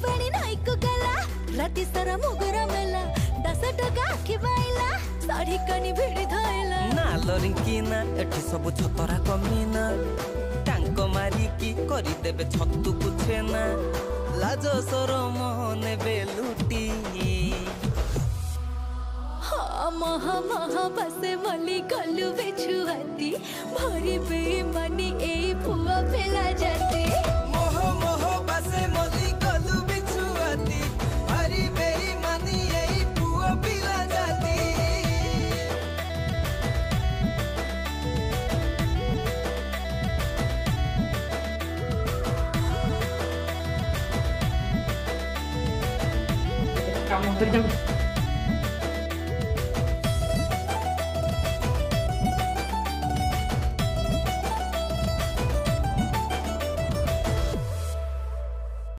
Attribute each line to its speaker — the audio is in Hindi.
Speaker 1: पानी नाई को गला राती सारा मुगरा मेला 10 टका आखि बाइला साड़ी कानी भिड़ी धइला
Speaker 2: ना लरिंकिना एठी सब छतरा कमीना टांको मारी की करी देबे छतु कुछेना लाज शरम नेबे लुटी
Speaker 1: महा महा बसे मली गलु बेछुआती भरी बेईमानी ए फुआ फेला जाती
Speaker 2: मोह मोह बसे मली गलु बेछुआती भरी बेईमानी ए फुआ फेला जाती
Speaker 3: Kamu kerja